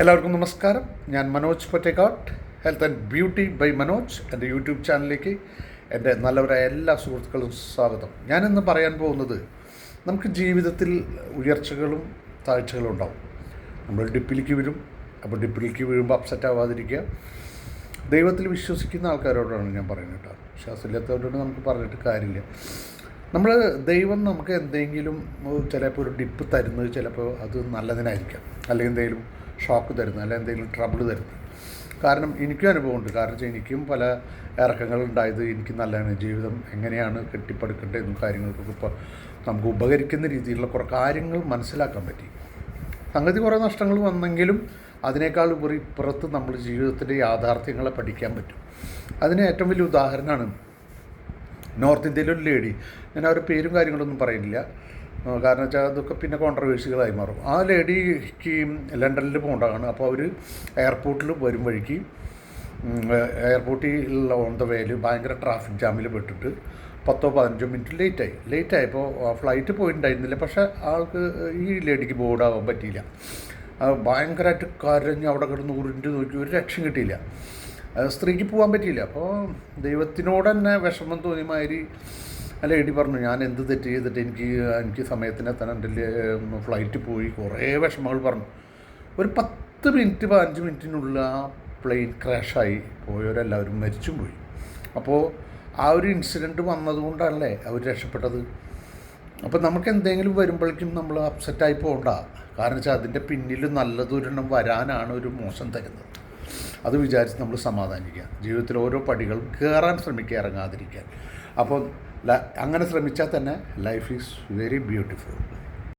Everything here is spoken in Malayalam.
എല്ലാവർക്കും നമസ്കാരം. ഞാൻ Manoj Pottekkat, health and beauty by Manoj. എൻ്റെ യൂട്യൂബ് ചാനലിലേക്ക് എൻ്റെ നല്ലവരായ എല്ലാ സുഹൃത്തുക്കളും സ്വാഗതം. ഞാനിന്ന് പറയാൻ പോകുന്നത്, നമുക്ക് ജീവിതത്തിൽ ഉയർച്ചകളും താഴ്ചകളും ഉണ്ടാവും. നമ്മൾ ഡിപ്പിലേക്ക് വീഴും. അപ്പോൾ ഡിപ്പിലേക്ക് വീഴുമ്പോൾ അപ്സെറ്റ് ആവാതിരിക്കുക. ദൈവത്തിൽ വിശ്വസിക്കുന്ന ആൾക്കാരോടാണ് ഞാൻ പറയുന്നത് കേട്ടോ. വിശ്വാസമില്ലാത്തവരോട് നമുക്ക് പറഞ്ഞിട്ട് കാര്യമില്ല. ദൈവം നമുക്ക് എന്തെങ്കിലും ചിലപ്പോൾ ഒരു ഡിപ്പ് തരുന്നത് ചിലപ്പോൾ അത് നല്ലതിനായിരിക്കാം, അല്ലെങ്കിൽ എന്തെങ്കിലും ഷോക്ക് തരുന്നത്, അല്ലെങ്കിൽ എന്തെങ്കിലും ട്രബിൾ തരുന്നത്. കാരണം എനിക്കും അനുഭവമുണ്ട്. കാരണം വെച്ചാൽ എനിക്കും പല ഇറക്കങ്ങളുണ്ടായത് എനിക്ക് നല്ലതാണ്. ജീവിതം എങ്ങനെയാണ് കെട്ടിപ്പടുക്കേണ്ടതെന്നും കാര്യങ്ങൾക്കൊക്കെ ഇപ്പോൾ നമുക്ക് ഉപകരിക്കുന്ന രീതിയിലുള്ള കുറേ കാര്യങ്ങൾ മനസ്സിലാക്കാൻ പറ്റി. സംഗതി കുറേ നഷ്ടങ്ങൾ വന്നെങ്കിലും അതിനേക്കാൾ ഉപരി ഇപ്പുറത്ത് നമ്മൾ ജീവിതത്തിൻ്റെ യാഥാർത്ഥ്യങ്ങളെ പഠിക്കാൻ പറ്റും. അതിന് ഏറ്റവും വലിയ ഉദാഹരണമാണ് നോർത്ത് ഇന്ത്യയിലൊരു ലേഡി. ഞാൻ അവരുടെ പേരും കാര്യങ്ങളൊന്നും പറയുന്നില്ല, കാരണം വെച്ചാൽ അതൊക്കെ പിന്നെ കോൺട്രവേഴ്സികളായി മാറും. ആ ലേഡിക്ക് ലണ്ടനിൽ പോകേണ്ടതാണ്. അപ്പോൾ അവർ എയർപോർട്ടിൽ വരും വഴിക്ക് എയർപോർട്ടിൽ ഓൺ ദ വേയിൽ ഭയങ്കര ട്രാഫിക് ജാമിൽ പെട്ടിട്ട് 10-15 മിനിറ്റ് ലേറ്റായപ്പോൾ ഫ്ലൈറ്റ് പോയിട്ടുണ്ടായിരുന്നില്ല. പക്ഷേ ആൾക്ക് ഈ ലേഡിക്ക് ബോർഡാവാൻ പറ്റിയില്ല. ഭയങ്കരമായിട്ട് കരഞ്ഞ് അവിടെ കിടന്ന് ഉരുണ്ട് നോക്കി, ഒരു രക്ഷയും കിട്ടിയില്ല. സ്ത്രീക്ക് പോകാൻ പറ്റിയില്ല. അപ്പോൾ ദൈവത്തിനോട് തന്നെ വിഷമം തോന്നിയ മാതിരി ലേഡി പറഞ്ഞു, ഞാൻ എന്ത് തെറ്റ് ചെയ്തിട്ട് എനിക്ക് സമയത്തിനെത്താൻ എൻ്റെ ഫ്ലൈറ്റ് പോയി, കുറേ വിഷമങ്ങൾ പറഞ്ഞു. ഒരു 10-15 മിനിറ്റിനുള്ള ആ പ്ലെയിൻ ക്രാഷായി പോയവരെല്ലാവരും മരിച്ചും പോയി. അപ്പോൾ ആ ഒരു ഇൻസിഡൻറ്റ് വന്നതുകൊണ്ടല്ലേ അവർ രക്ഷപ്പെട്ടത്. അപ്പോൾ നമുക്ക് എന്തെങ്കിലും വരുമ്പോഴേക്കും നമ്മൾ അപ്സെറ്റായി പോകണ്ട. കാരണം വെച്ചാൽ അതിൻ്റെ പിന്നിൽ നല്ലതൊരെണ്ണം വരാനാണ് ഒരു മോശം തരുന്നത്. അത് വിചാരിച്ച് നമ്മൾ സമാധാനിക്കുക. ജീവിതത്തിൽ ഓരോ പടികളും കയറാൻ ശ്രമിക്കുക, ഇറങ്ങാതിരിക്കാൻ. അപ്പോൾ അങ്ങനെ ശ്രമിച്ചാൽ തന്നെ ലൈഫ് ഈസ് വെരി ബ്യൂട്ടിഫുൾ.